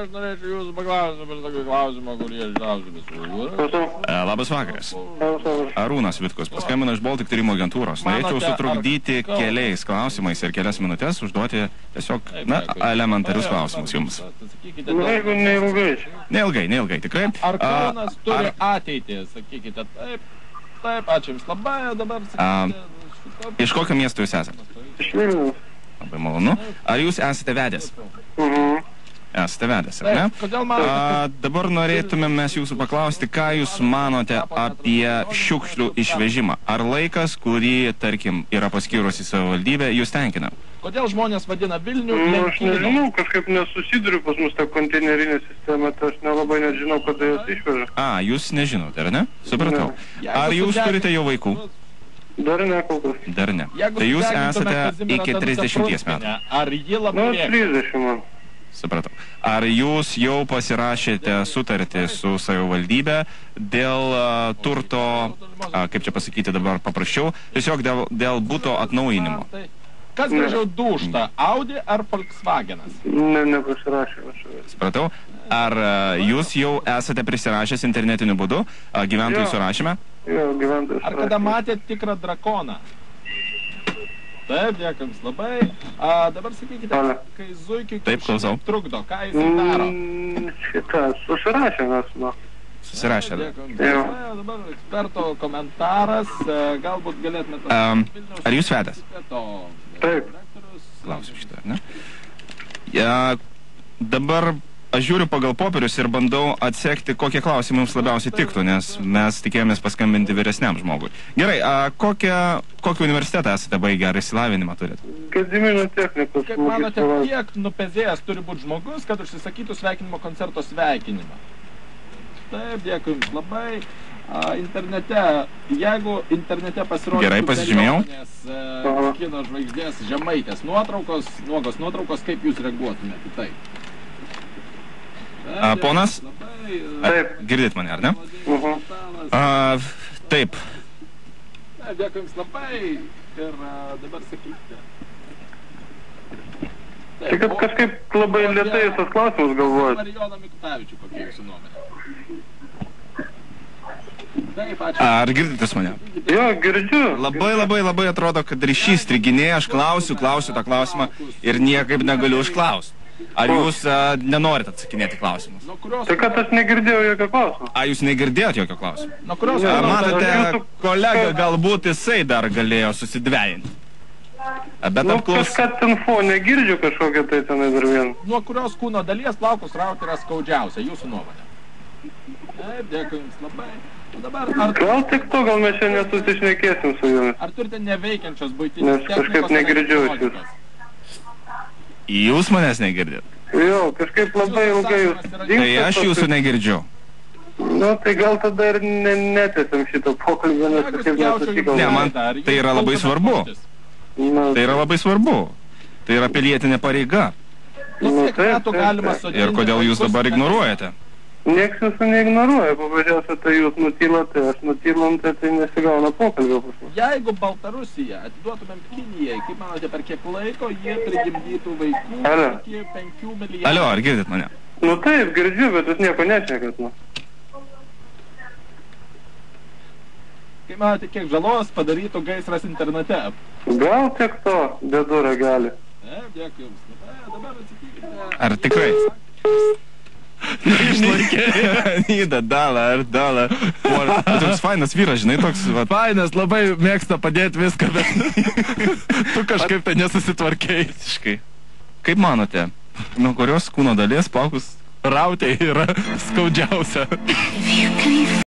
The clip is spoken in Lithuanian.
aš norėčiau jūsų paklausyti per tokį klausimą, kurį aš žinausiu visų. Labas vakaras. Arūnas Vitkus paskambino iš Baltic tyrimo agentūros. Norėčiau sutrukdyti keliais klausimais ir kelias minutės užduoti tiesiog, elementarius klausimus jums. Jeigu neilgai. Neilgai, tikrai. Ar Kaunas turi ateitį, sakykite, taip, ačiū jums labai, dabar sakykite... Iš kokio miesto jūs esate? Iš Vilniaus. Labai malonu. Ar jūs esate vedęs? Esate vedęs, ar ne? Dabar norėtume mes jūsų paklausti, ką jūs manote apie šiukšlių išvežimą. Ar laikas, kurį, tarkim, yra paskyrusi savivaldybė, jūs tenkina? Kodėl žmonės vadina Vilnių Aš nežinau, kažkaip nesusiduriu pas mus tą konteinerinę sistemą, tai aš nelabai nežinau, kada jos išveža. Jūs nežinote, ar ne? Supratau. Ar jūs turite jau vaikų? Dar ne kol kas. Dar ne. Tai jūs esate iki 30 metų. Ar ji labai rėkia? 30 man. Supratau. Ar jūs jau pasirašėte sutartį su savivaldybė dėl turto, kaip čia pasakyti dabar paprasčiau, tiesiog dėl buto atnaujinimo? Kas gražiau dūžta, Audi ar Volkswagenas? Nepasirašė. Supratau. Ar jūs jau esate prisirašęs internetiniu būdu gyventojų surašyme? Jo, gyventojų surašyme. Ar kada matėt tikrą drakoną? Taip, dėkui jums labai. Dabar sakykite, kai zuikiai trukdo, ką jis daro? Šitą, susirašė mes, Susirašė. Dabar eksperto komentaras, galbūt galėtumėte... Ar jūs vedęs? Taip. Klausiu šitą, ar ne? Dabar aš žiūriu pagal popierius ir bandau atsekti, kokie klausimai mums labiausiai tiktų, nes mes tikėjomės paskambinti vyresniam žmogui. Gerai, kokį universitetą esate baigę, ar išsilavinimą turite? Gedimino technikos. Kaip manote, kiek nupezėjęs turi būti žmogus, kad užsisakytų sveikinimo koncerto sveikinimą? Taip, dėkui jums labai. Internete, jeigu internete pasirodytų kelionės kino žvaigždės Žemaitės nuotraukos, nuogos nuotraukos, kaip jūs reaguotumėte į tai? Ponas? Taip. Girdit mane, ar ne? Taip. Dėkui jums labai ir dabar sakykite. Tai kad kažkaip labai lėtai tas klausimus galvojat. Marijoną Mikutavičių, kokia jūsų nuomonė? Ar girditės mane? Jo, girdžiu. Labai atrodo, kad ryšys striginėja, aš klausiu tą klausimą ir niekaip negaliu užklausti. Ar jūs nenorit atsakinėti klausimus? Tai kad aš negirdėjau jokio klausimo. Jūs negirdėjot jokio klausimo? Matote, kolega, galbūt jisai dar galėjo susidvejinti. Kažką ten fone girdžiu kažkokią tai tenai dar vieną. Nuo kurios kūno dalies plaukus rauti yra skaudžiausia, jūsų nuomonė? Taip, dėkui jums labai. Gal tik to, gal mes čia nesusišnekėsim su jumis. Ar turite neveikiančios buitinės technikos? Nes kažkaip negirdžiu iš jūsų. Jūs manęs negirdėt? Jo, kažkaip labai ilgai jūs... Tai aš jūsų negirdžiu. Tai gal tada ir netęsim šito pokalbio, nes kažkaip nesusikalbame. Ne, man tai yra labai svarbu. Tai yra labai svarbu. Tai yra pilietinė pareiga. Ir kodėl jūs dabar ignoruojate? Niekas jūsų neignoruoja, paprasčiausia, tai jūs nutylote, aš nutylam, tai nesigauna pokalbio pas mus. Jeigu Baltarusiją atiduotumėm Kinijai, kaip manote, per kiek laiko jie prigimdytų vaikų iki 5 milijardų? Alio, ar girdit mane? Taip, girdžiu, bet jūs nieko nešnekat, Kaip manote, kiek žalos padarytų gaisras internete? Gal tiek to, dėdurė gali. Dėkui jums. Dabar atsakykite. Ar tikrai? Neišlaikė. Nida, dala. Toks fainas vyras, žinai, toks... Fainas, labai mėgsta padėti viską, bet tu kažkaip tai nesusitvarkėjai. Visiškai. Kaip manote, nuo kurios kūno dalies plaukus rauti yra skaudžiausia?